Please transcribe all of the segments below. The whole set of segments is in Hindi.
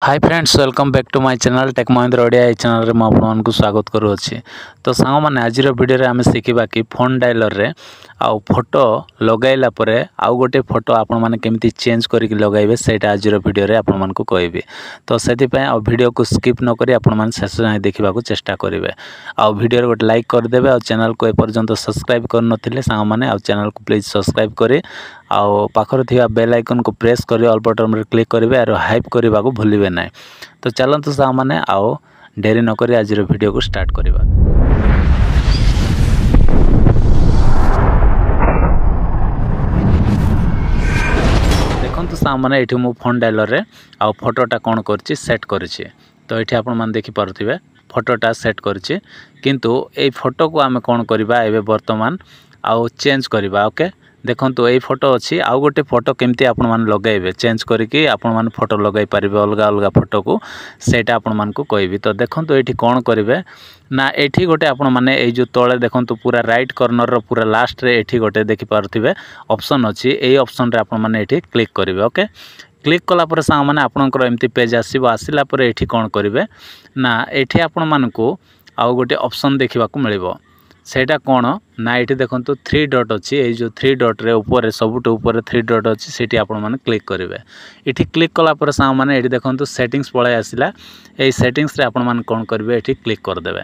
Hi friends, welcome back to my channel tech Mahindra Odia. ये चैनल रे आपको स्वागत करुँची। तो सांग मैंने आज वीडियो आम शिखा कि फोन डायलर रे आउ फोटो लगाइला परे आउ गोटे फोटो आपण मैंने केमिति चेंज करके लगाइबे सेटा आज वीडियो रे आपण मानकु कहबी। तो सेति पय आ वीडियो को स्किप न करी आपण माने शेष जाय देखिबा को चेष्टा करिवे। आ वीडियो रे गोटे लाइक कर देबे आ चैनल को ए पर्यंत सब्सक्राइब कर नथिले सांग माने आ चैनल को प्लीज सब्सक्राइब करी आ पाखर थिया बेल आइकन को प्रेस करी ऑल बटन रे क्लिक करिवे और हाइप करबा को भूलिबे नै। तो चलतु सांग माने आओ डेरी न करी आज वीडियो को स्टार्ट करिबा। देखंतु सांग माने एठी मो फोन डायलर रे आ फोटोटा कोन करछि सेट करछि। तो एठी आपण मान देखि पारुथिबे फोटोटा सेट करछि, किंतु ए फोटो को आमे कोन करबा एबे वर्तमान आ चेंज करबा। ओके देखंतु ए फोटो अछि आ गोटे फोटो केमती आपण मान लगाइबे चेंज करके आपण मान फोटो लगाइ पारिबे अलगा अलगा फोटो को सेटा आपण मान को कहबी। तो देखंतु एठी कोन करिवे ना एठी गोटे आपण माने ए जो तळे देखंतु पूरा राइट कॉर्नर रो पूरा लास्ट रे एठी गोटे देखि पारुथिबे ऑप्शन अछि। ए ऑप्शन रे आपण माने एठी क्लिक करिवे। ओके क्लिक कला पर सांग माने आपनकर एमती पेज आसीबो। आसिला पर एठी कोन करिवे ना एठी आपण मान को आ गोटे ऑप्शन देखिबा को मिलिबो। सेटा कोन ना एठी देखंतु 3 डॉट अछि। ए जो 3 डॉट रे ऊपर सबुट ऊपर 3 डॉट अछि सेठी आपण माने क्लिक करिवे। एठी क्लिक कला पर सांग माने एठी देखंतु सेटिंग्स पळे आसिला। ए सेटिंग्स रे आपण माने कोन करिवे एठी क्लिक कर देबे।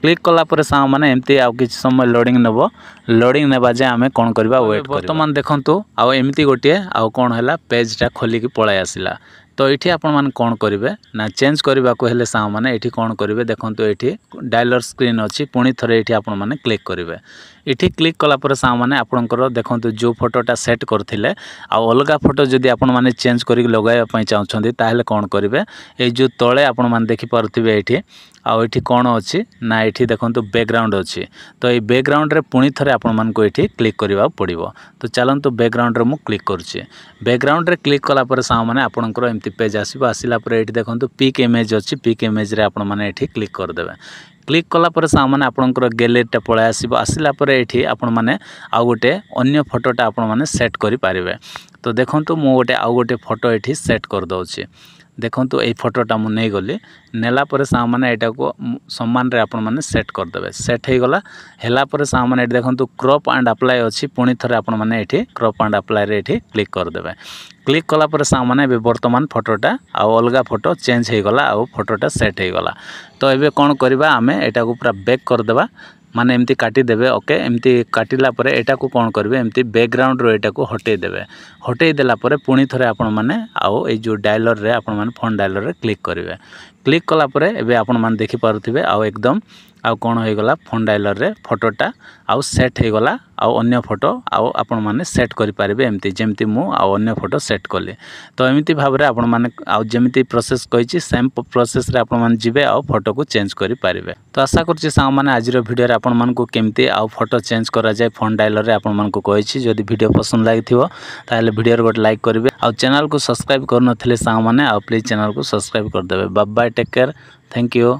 क्लिक कला पर सांग माने एमती आ किछ समय लोडिंग नेबो। लोडिंग नेबा जे आमे कोन करबा वेट करबा। वर्तमान देखंतु आ एमती गोटे आ कोन हैला पेजटा खोली के पळे आसिला। तो एठी आपण माने कोन करिवे ना चेंज करबा को हेले सांग माने एठी कोन करिवे देखंतु एठी डायलर स्क्रीन अछि। पुणी थरे एठी आपण माने क्लिक करिवे। एठी क्लिक कला पर सांग माने आपनकर देखंतु जो फोटोटा सेट करथिले आ अलगा फोटो जदि आपण माने चेंज करिक लगाइबा पई चाहछन्ती ताहेले कोन करिवे ए जो तळे आपण माने देखि पारुथिबे एठी आ एठी कोन अछि ना एठी देखंतु बैकग्राउंड अछि। तो ए बैकग्राउंड रे पुणी थरे आपण मान को एठी क्लिक करबा पड़िबो। तो चलंतु बैकग्राउंड रे मु क्लिक करछि। बैकग्राउंड रे क्लिक कला पर सांग माने आपनकर एमती पेज आसीबो। आसिला पर एठी देखंतु पिक इमेज अछि। पिक इमेज रे आपण माने एठी क्लिक कर देबे। क्लिक कला पर सांग माने आपनकर गैलरीटा पळे आसीबो। आसिला पर एठी आपण माने आ गोटे अन्य फोटोटा आपण माने सेट करि पारिबे। तो देखंतु मु गोटे आ गोटे फोटो एठी सेट कर दउछि। देखंतु ए फोटोटा मु नै गली नेला पर सांग माने एटा को समान रे आपण माने सेट कर देबे। सेट हे गला हेला पर सांग माने एठी देखंतु क्रॉप एंड अप्लाई अछि। पुणी थरे आपण माने एठी क्रॉप एंड अप्लाई रे एठी क्लिक कर देबे। क्लिक कला पर सांग माने बे वर्तमान फोटोटा आ अलगा फोटो चेंज हे गला आ फोटोटा सेट हे गला। तो एबे कोन करबा आमे एटा को पूरा बैक कर देबा माने एमती काटी देबे। ओके एमती काटिला परे एटा को कोन करबे एमती बैकग्राउंड रो एटा को हटे देबे। हटे देला परे पुणी थरे आपण माने आउ ए जो डायलर रे आपण माने फोन डायलर रे क्लिक करिवे। क्लिक कला परे एबे आपण माने देखि पारुथिबे आउ एकदम आउ कोन होई गला फोन डायलर रे फोटोटा आउ सेट हे गला आउ अन्य फोटो आउ आपण माने सेट करि पारिबे एमती जेमती मु आउ अन्य फोटो सेट कले। तो एमिति भाबरे आपण माने आउ जेमिति प्रोसेस कहिछि सेम प्रोसेस रे आपण माने जिबे आउ फोटो को चेंज करि पारिबे। तो आशा करछि सांग माने आज रो वीडियो रे आपण मान को केमती आउ फोटो चेंज करा जाय फोन डायलर रे आपण मान को कहिछि। जदि वीडियो पसंद लागिथिबो ताले वीडियो रे गोटे लाइक करिवे आउ चैनल को सब्सक्राइब कर नथिले सांग माने आउ प्लीज चैनल को सब्सक्राइब कर देबे। Bye bye, take care, thank you.